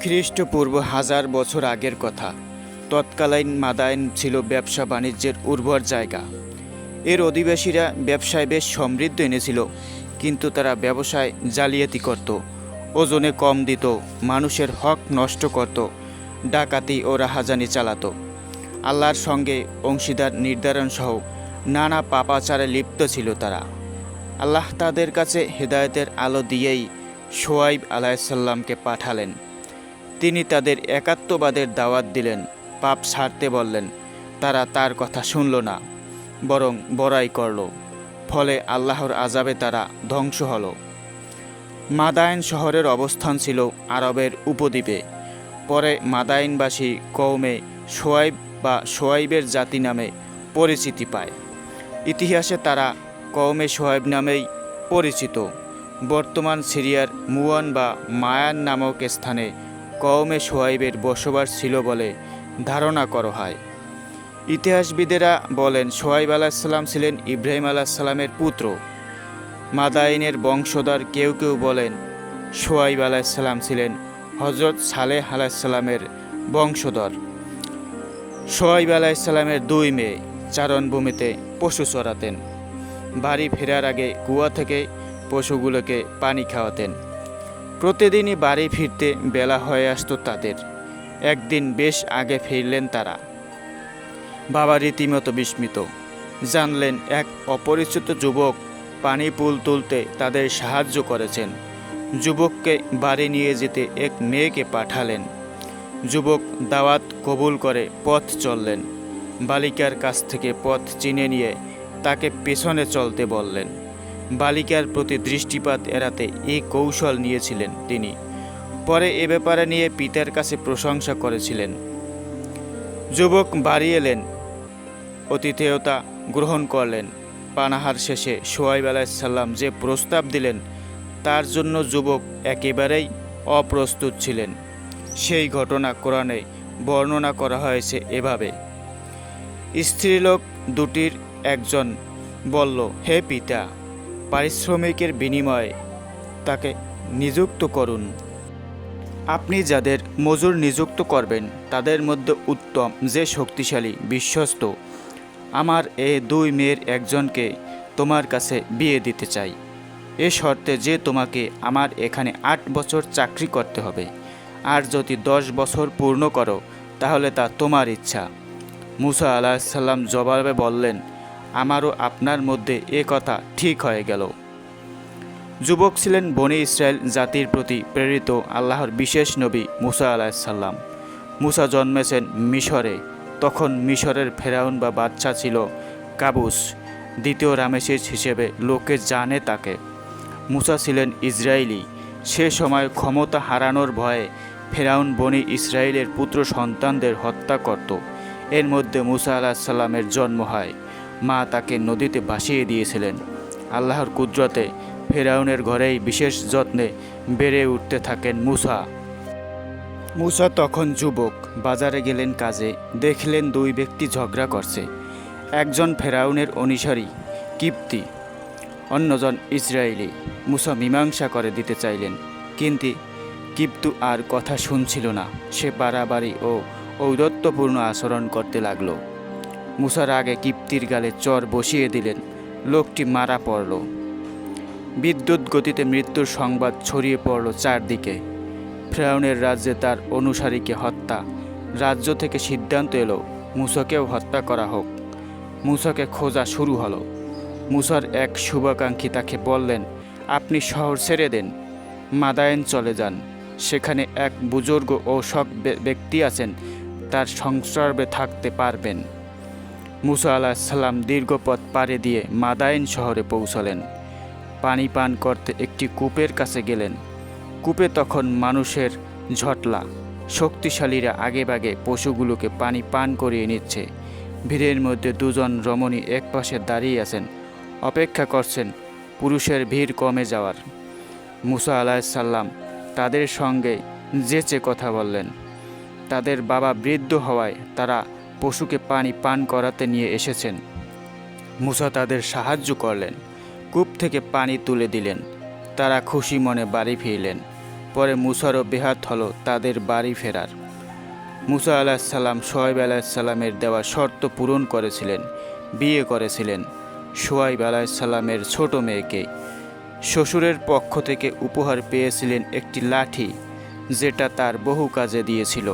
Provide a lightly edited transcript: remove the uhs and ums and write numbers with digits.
খ্রিস্টপূর্ব 1000 বছর আগের কথা। তৎকালীন মাদায়েন ছিল ব্যবসা বাণিজ্যের উর্বর জায়গা। এর অধিবাসীরা ব্যবসায় বেশ সমৃদ্ধ এনেছিল, কিন্তু তারা ব্যবসায় জালিয়াতি করত, ওজনে কম দিত, মানুষের হক নষ্ট করত, ডাকাতি ও রাহাজানি চালাতো। আল্লাহর সঙ্গে অংশীদার নির্ধারণ সহ নানা পাপাচারে লিপ্ত ছিল তারা। আল্লাহ তাদের কাছে হেদায়েতের আলো দিয়েই শোয়াইব আলাইসাল্লামকে পাঠালেন। তিনি তাদের একাত্মবাদের দাওয়াত দিলেন, পাপ ছাড়তে বললেন। তারা তার কথা শুনল না, বরং বড়াই করল। ফলে আল্লাহর আযাবে তারা ধ্বংস হল। মাদায়েন শহরের অবস্থান ছিল আরবের উপদ্বীপে। পরে মাদায়েনবাসী কওমে শোয়াইব বা শোয়াইবের জাতি নামে পরিচিতি পায়। ইতিহাসে তারা কওমে শোয়াইব নামেই পরিচিত। বর্তমান সিরিয়ার মুয়ান বা মায়ান নামক স্থানে কওমে শোয়াইবের বসবাস ছিল বলে ধারণা করা হয়। ইতিহাসবিদেরা বলেন শোয়াইব আলাইসাল্লাম ছিলেন ইব্রাহিম আলাইসাল্লামের পুত্র। মাদায়েনের বংশধর কেউ কেউ বলেন শোয়াইব আলাইসাল্লাম ছিলেন হজরত সালেহ আলাইসাল্লামের বংশধর। শোয়াইব আলাইসাল্লামের 2 মেয়ে চারণভূমিতে পশু চরাতেন। বাড়ি ফেরার আগে কুয়া থেকে পশুগুলোকে পানি খাওয়াতেন। প্রতিদিনই বাড়ি ফিরতে বেলা হয়ে আসতো তাদের। একদিন বেশ আগে ফিরলেন তারা। বাবা রীতিমতো বিস্মিত। জানলেন এক অপরিচিত যুবক পানি পুল তুলতে তাদের সাহায্য করেছেন। যুবককে বাড়ি নিয়ে যেতে এক মেয়েকে পাঠালেন। যুবক দাওয়াত কবুল করে পথ চললেন। বালিকার কাছ থেকে পথ চিনে নিয়ে তাকে পেছনে চলতে বললেন। বালিকার প্রতি দৃষ্টিপাত এড়াতে এই কৌশল নিয়েছিলেন তিনি। পরে এ ব্যাপারে নিয়ে পিতার কাছে প্রশংসা করেছিলেন। যুবক বাড়ি এলেন, আতিথেয়তা গ্রহণ করলেন। পানাহার শেষে শোয়াইব আলাইসাল্লাম যে প্রস্তাব দিলেন তার জন্য যুবক একেবারেই অপ্রস্তুত ছিলেন। সেই ঘটনা কোরআনে বর্ণনা করা হয়েছে এভাবে। স্ত্রীলোক দুটির একজন বলল, হে পিতা, পারিশ্রমিকের বিনিময়ে তাকে নিযুক্ত করুন। আপনি যাদের মজুর নিযুক্ত করবেন তাদের মধ্যে উত্তম যে শক্তিশালী, বিশ্বস্ত। আমার এ 2 মেয়ের একজনকে তোমার কাছে বিয়ে দিতে চাই, এ শর্তে যে তোমাকে আমার এখানে 8 বছর চাকরি করতে হবে, আর যদি 10 বছর পূর্ণ করো তাহলে তা তোমার ইচ্ছা। মুসা আলাইসাল্লাম জবাবে বললেন, আমারও আপনার মধ্যে এ কথা ঠিক হয়ে গেল। যুবক ছিলেন বনি ইসরায়েল জাতির প্রতি প্রেরিত আল্লাহর বিশেষ নবী মুসা আলাইসাল্লাম। মুসা জন্মেছেন মিশরে। তখন মিশরের ফেরাউন বা বাদশা ছিল কাবুস, দ্বিতীয় রামেসিস হিসেবে লোকে জানে তাকে। মুসা ছিলেন ইসরায়েলি। সে সময় ক্ষমতা হারানোর ভয়ে ফেরাউন বনি ইসরায়েলের পুত্র সন্তানদের হত্যা করত। এর মধ্যে মুসা আলাহিসাল্লামের জন্ম হয়। মা তাকে নদীতে ভাসিয়ে দিয়েছিলেন। আল্লাহর কুদরতে ফেরাউনের ঘরেই বিশেষ যত্নে বেড়ে উঠতে থাকেন মুসা। মুসা তখন যুবক। বাজারে গেলেন কাজে। দেখলেন 2 ব্যক্তি ঝগড়া করছে। একজন ফেরাউনের অনুসারী কিপ্তি, অন্যজন ইসরায়েলি। মুসা মীমাংসা করে দিতে চাইলেন, কিন্তু কিপ্তু আর কথা শুনছিল না। সে বাড়াবাড়ি ও ঔদ্ধত্যপূর্ণ আচরণ করতে লাগল। মুসার আগে কিপ্তির গালে চর বসিয়ে দিলেন। লোকটি মারা পড়ল। বিদ্যুৎ গতিতে মৃত্যুর সংবাদ ছড়িয়ে পড়ল চারদিকে। ফেরাউনের রাজ্যে তার অনুসারীকে হত্যা। রাজ্য থেকে সিদ্ধান্ত এলো মুসাকেও হত্যা করা হোক। মুসাকে খোঁজা শুরু হলো। মুসার এক শুভাকাঙ্ক্ষী তাকে বললেন, আপনি শহর ছেড়ে দেন, মাদায়েন চলে যান। সেখানে এক বুজুর্গ ও সৎ ব্যক্তি আছেন, তার সংস্রবে থাকতে পারবেন। মুসা আলাহিসাল্লাম দীর্ঘ পথ পাড়ি দিয়ে মাদায়েন শহরে পৌঁছলেন। পানি পান করতে একটি কূপের কাছে গেলেন। কূপে তখন মানুষের ঝটলা। শক্তিশালীরা আগেভাগে পশুগুলোকে পানি পান করিয়ে নিচ্ছে। ভিড়ের মধ্যে 2 জন রমণী একপাশে দাঁড়িয়ে আছেন, অপেক্ষা করছেন পুরুষের ভিড় কমে যাওয়ার। মুসা আলাহিসাল্লাম তাদের সঙ্গে যেচে কথা বললেন। তাদের বাবা বৃদ্ধ হওয়ায় তারা পশুকে পানি পান করাতে নিয়ে এসেছেন। মুসা তাদের সাহায্য করলেন, কূপ থেকে পানি তুলে দিলেন। তারা খুশি মনে বাড়ি ফিরলেন। পরে মুসারও বেহাত হলো তাদের বাড়ি ফেরার। মুসা আলাহিসাল্লাম সোহাইব আলাহিসাল্লামের দেওয়া শর্ত পূরণ করেছিলেন, বিয়ে করেছিলেন সোহাইব আলাহিসাল্লামের ছোট মেয়েকে। শ্বশুরের পক্ষ থেকে উপহার পেয়েছিলেন একটি লাঠি, যেটা তার বহু কাজে দিয়েছিল।